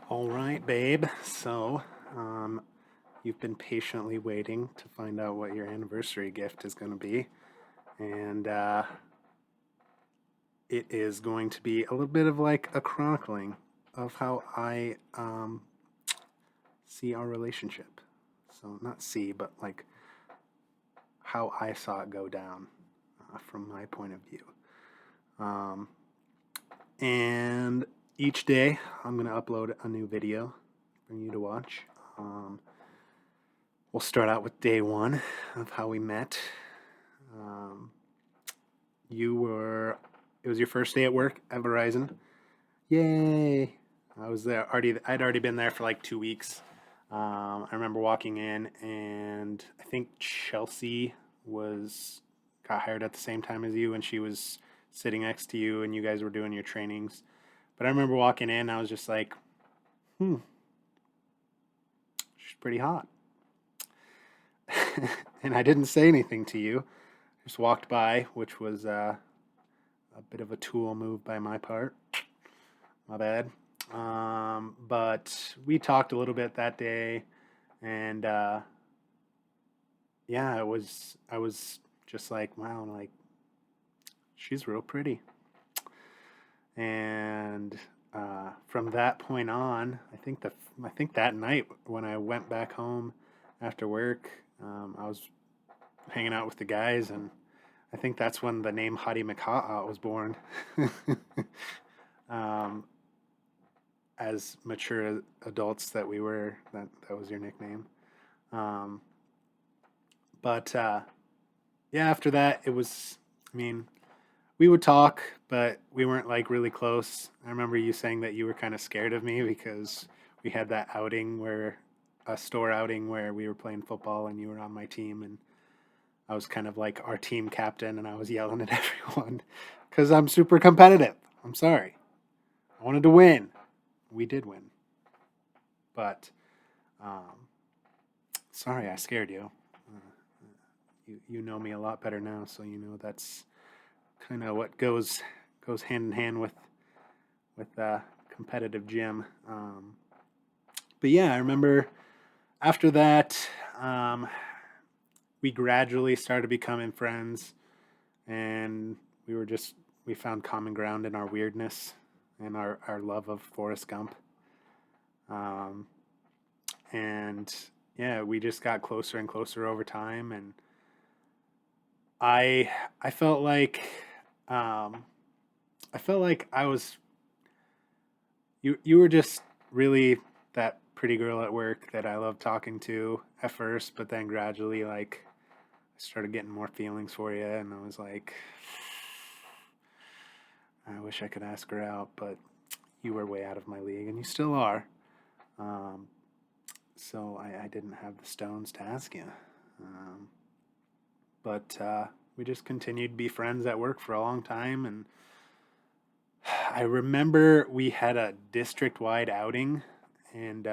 All right, babe. So, you've been patiently waiting to find out what your anniversary gift is going to be. And it is going to be a little bit of like a chronicling of how I see our relationship. So, not see, but like how I saw it go down from my point of view. Um, and each day, I'm going to upload a new video for you to watch. Um, We'll start out with day one of how we met. Um, it was your first day at work at Verizon. Yay! I was there already. I'd already been there for like 2 weeks. I remember walking in, and I think Chelsea was got hired at the same time as you, and she was sitting next to you, and you guys were doing your trainings. But I remember walking in, I was just like, she's pretty hot. And I didn't say anything to you. Just walked by, which was a bit of a tool move by my part. My bad. But we talked a little bit that day, and yeah, it was. I was just like, wow, like she's real pretty. And from that point on, I think that night when I went back home after work, I was hanging out with the guys, and I think that's when the name Hottie McHaha was born. um, as mature adults that we were, that was your nickname. Um, but yeah, after that, it was. I mean, we would talk, but we weren't like really close. I remember you saying that you were kind of scared of me because we had that outing where a store outing where we were playing football and you were on my team and I was kind of like our team captain and I was yelling at everyone because I'm super competitive. I'm sorry. I wanted to win. We did win, but um, sorry I scared you. You know me a lot better now, so you know that's kind of what goes hand in hand with competitive gym. But yeah, I remember after that, um, we gradually started becoming friends, and we were just we found common ground in our weirdness and our love of Forrest Gump. Um, and yeah, we just got closer and closer over time, and I I felt like um, I felt like I was you were just really that pretty girl at work that I loved talking to at first, but then gradually like I started getting more feelings for you, and I was like, I wish I could ask her out, but you were way out of my league, and you still are. Um, so I didn't have the stones to ask you. Um, but we just continued to be friends at work for a long time, and I remember we had a district wide outing, and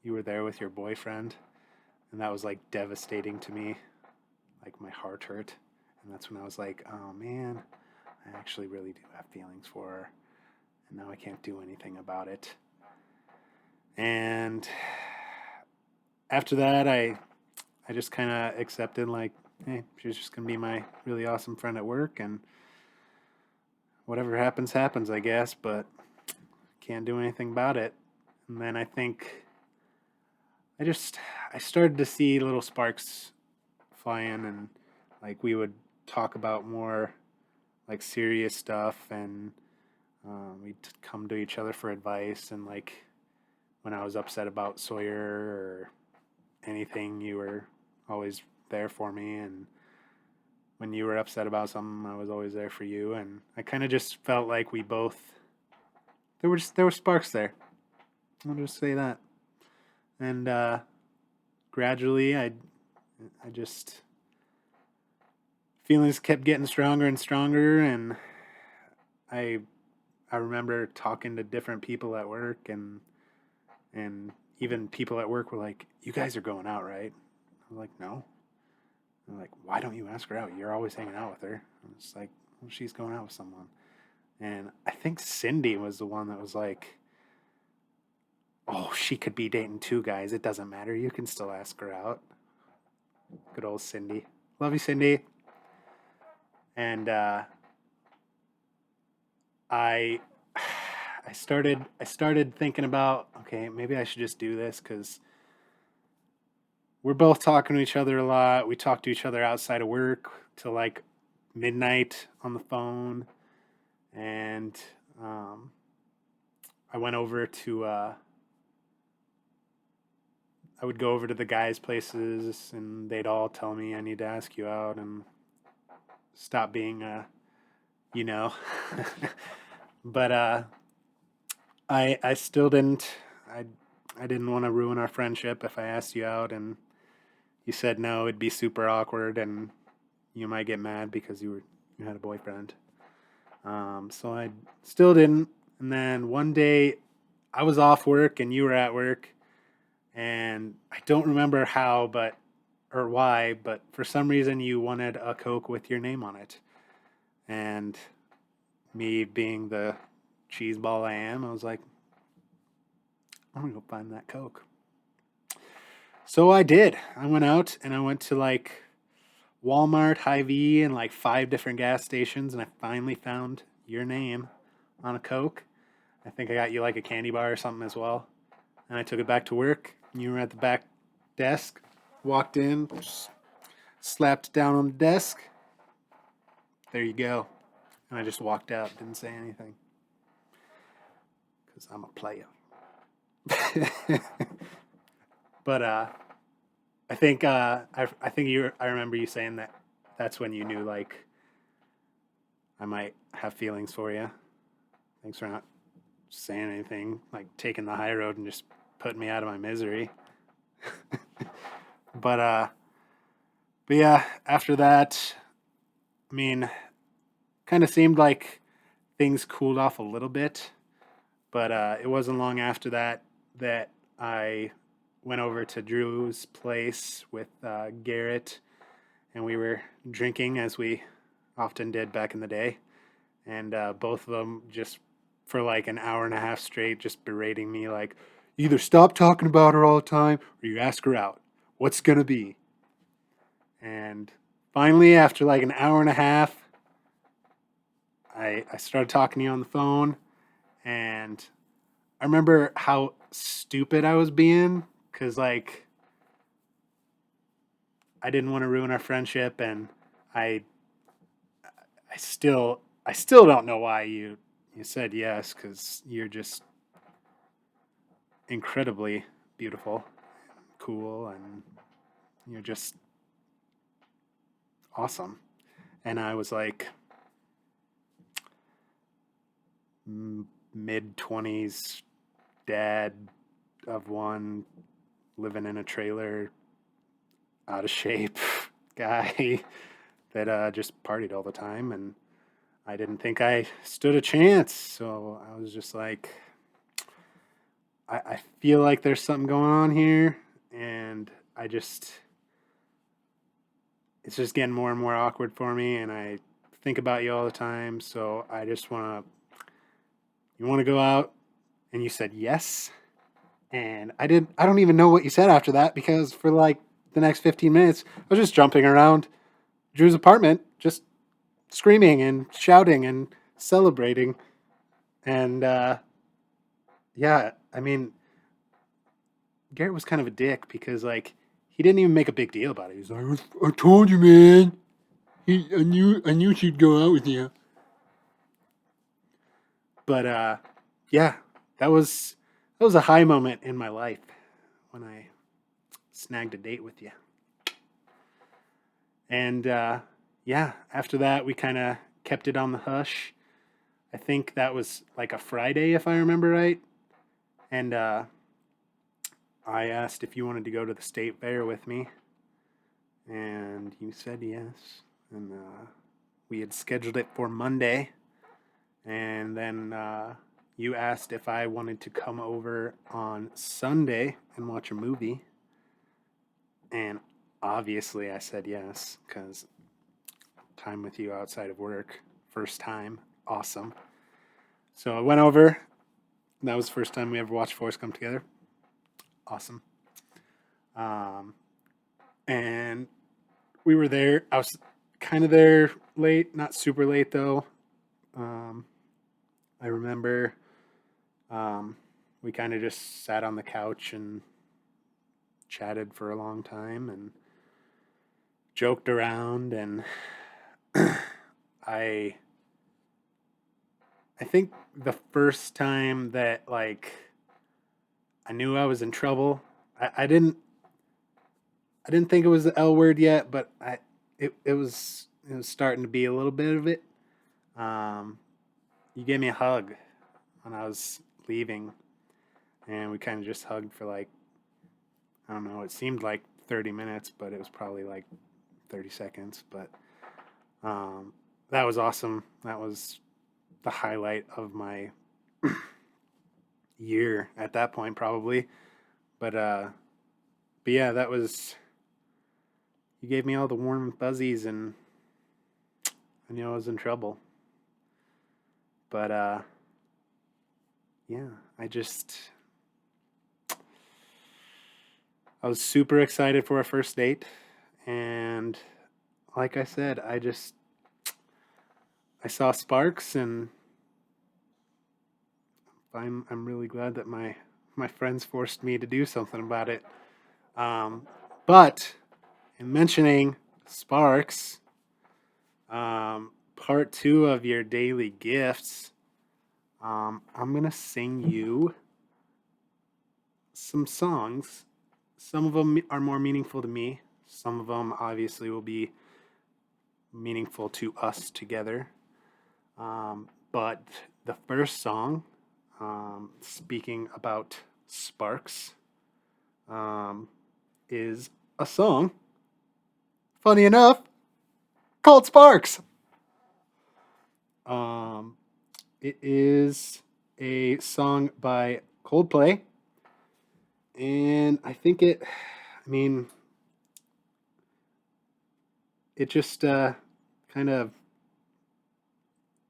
you were there with your boyfriend, and that was like devastating to me. Like my heart hurt, and that's when I was like, "Oh man, I actually really do have feelings for her, and now I can't do anything about it." And after that, I just kind of accepted like, hey, she's just gonna be my really awesome friend at work, and whatever happens, happens, I guess. But can't do anything about it. And then I think I just I started to see little sparks flying, and like we would talk about more like serious stuff, and we'd come to each other for advice. And like when I was upset about Sawyer or anything, you were always there for me, and when you were upset about something, I was always there for you. And I kind of just felt like we both there were sparks there. I'll just say that. And gradually, I just feelings kept getting stronger and stronger, and I I remember talking to different people at work, and even people at work were like, "You guys are going out, right?" I was like, "No." They're like, "Why don't you ask her out? You're always hanging out with her." I was like, "Well, she's going out with someone." And I think Cindy was the one that was like, Oh, she could be dating two guys. It doesn't matter. You can still ask her out. Good old Cindy. Love you, Cindy. And I I started thinking about, okay, maybe I should just do this because we're both talking to each other a lot. We talk to each other outside of work till like midnight on the phone, and um, I went over to I would go over to the guys' places, and they'd all tell me I need to ask you out and stop being you know. But I still didn't I I didn't want to ruin our friendship if I asked you out and you said no. It'd be super awkward, and you might get mad because you had a boyfriend. So I still didn't. And then one day I was off work and you were at work, and I don't remember how, but or why, but for some reason you wanted a Coke with your name on it. And me being the cheeseball I am, I was like, I'm gonna go find that Coke. So I did. I went out and I went to like Walmart, Hy-Vee, and like five different gas stations, and I finally found your name on a Coke. I think I got you like a candy bar or something as well. And I took it back to work. You were at the back desk, walked in, slapped it down on the desk. There you go. And I just walked out, didn't say anything because I'm a player. But I think I remember you saying that that's when you knew like I might have feelings for you. Thanks for not saying anything, like taking the high road and just putting me out of my misery. but uh but yeah, after that, I mean, kind of seemed like things cooled off a little bit, but it wasn't long after that that I went over to Drew's place with Garrett, and we were drinking as we often did back in the day. And both of them just for like an hour and a half straight, just berating me like, either stop talking about her all the time or you ask her out. What's gonna be? And finally, after like an hour and a half, I started talking to you on the phone, and I remember how stupid I was being because like I didn't want to ruin our friendship, and I I still don't know why you said yes because you're just incredibly beautiful, cool, and you're just awesome. And I was like mid 20s dad of one, living in a trailer, out of shape guy that just partied all the time, and I didn't think I stood a chance. So I was just like, I feel like there's something going on here, and it's just getting more and more awkward for me, and I think about you all the time. So I just you want to go out, and you said yes, and I don't even know what you said after that because for like the next 15 minutes, I was just jumping around Drew's apartment, just screaming and shouting and celebrating, and yeah, I mean, Garrett was kind of a dick because like he didn't even make a big deal about it. He's like, I told you, man. I knew she'd go out with you. But yeah, that was a high moment in my life when I snagged a date with you. And yeah, after that we kind of kept it on the hush. I think that was like a Friday if I remember right. And I asked if you wanted to go to the state fair with me, and you said yes. And we had scheduled it for Monday, and then you asked if I wanted to come over on Sunday and watch a movie, and obviously I said yes because time with you outside of work, first time, awesome. So I went over. That was the first time we ever watched Forrest Gump together. awesome. Um, and we were there. I was kind of there late, not super late though. Um, I remember we kind of just sat on the couch and chatted for a long time and joked around, and I I think the first time that like I knew I was in trouble, I didn't think it was the L word yet, but it was starting to be a little bit of it. Um, you gave me a hug when I was leaving, and we kind of just hugged for like, I don't know, it seemed like 30 minutes, but it was probably like 30 seconds. But um, that was awesome. That was the highlight of my year at that point, probably. But but yeah, that was, you gave me all the warm fuzzies, and I knew I was in trouble. But yeah, I was super excited for our first date, and like I said, I saw sparks, and I'm really glad that my friends forced me to do something about it. Um, but in mentioning sparks, part two of your daily gifts, I'm gonna sing you some songs. Some of them are more meaningful to me. Some of them obviously will be meaningful to us together. But the first song, speaking about sparks, um, is a song, funny enough, called Sparks. Um, it is a song by Coldplay, and I mean, it just kind of,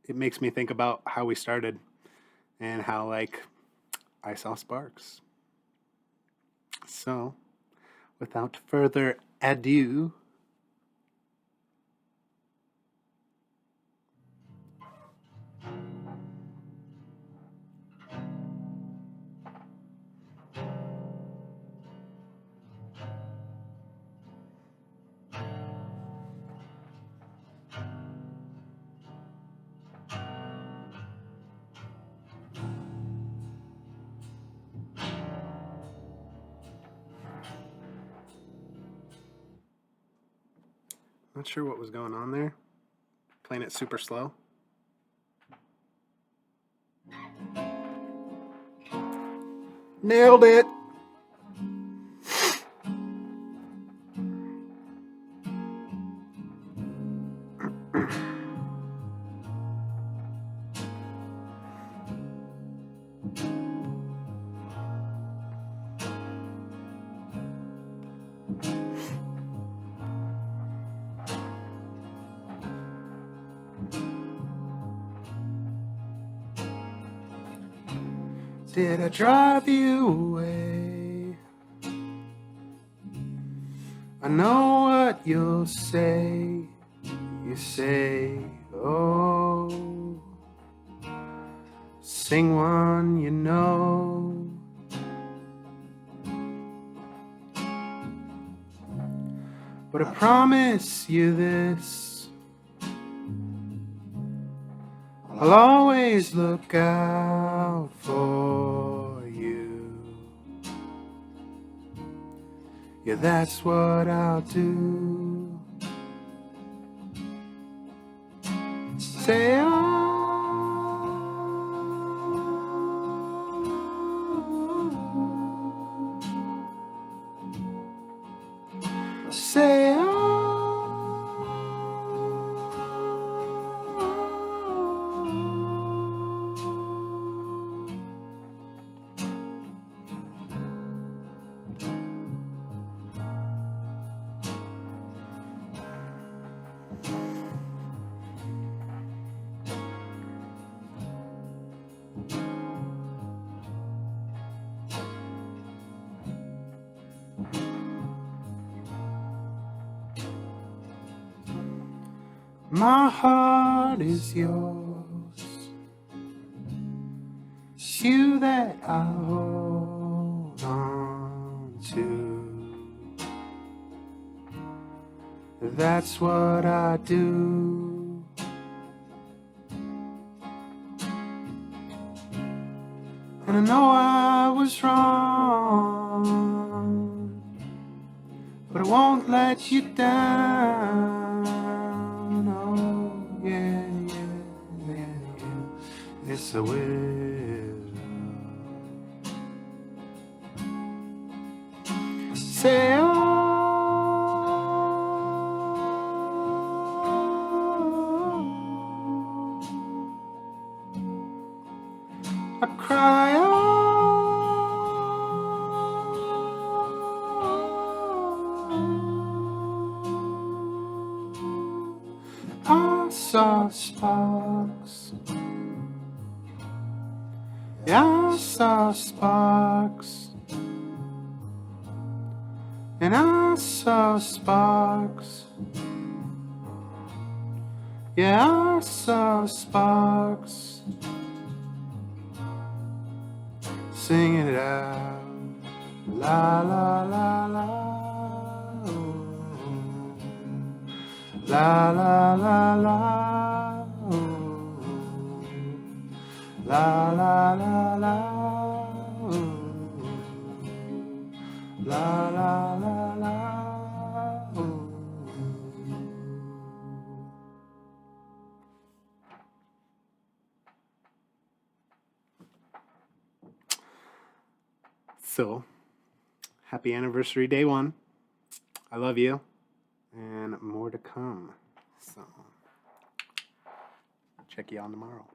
it makes me think about how we started and how like I saw sparks. So, without further ado, not sure what was going on there. Playing it super slow. Nailed it. Did I drive you away? I know what you'll say. You say, oh, sing one you know. But I promise you this, I'll always look out for you. Yeah, that's what I'll do. Say, say, My heart is yours. It's you that I hold on to. That's what I do. And I know I was wrong, but I won't let you down. Oh, yeah, yeah, yeah, yeah. Yes, I will. Say, oh, I cry, I saw sparks. Yeah, I saw sparks. And I saw sparks. Yeah, I saw sparks. Singing it out. La la la la. Oh. La la la la. Oh. La la la la. Oh. La la la la. Oh. So, happy anniversary day 1. I love you. And more to come. So, check you on tomorrow.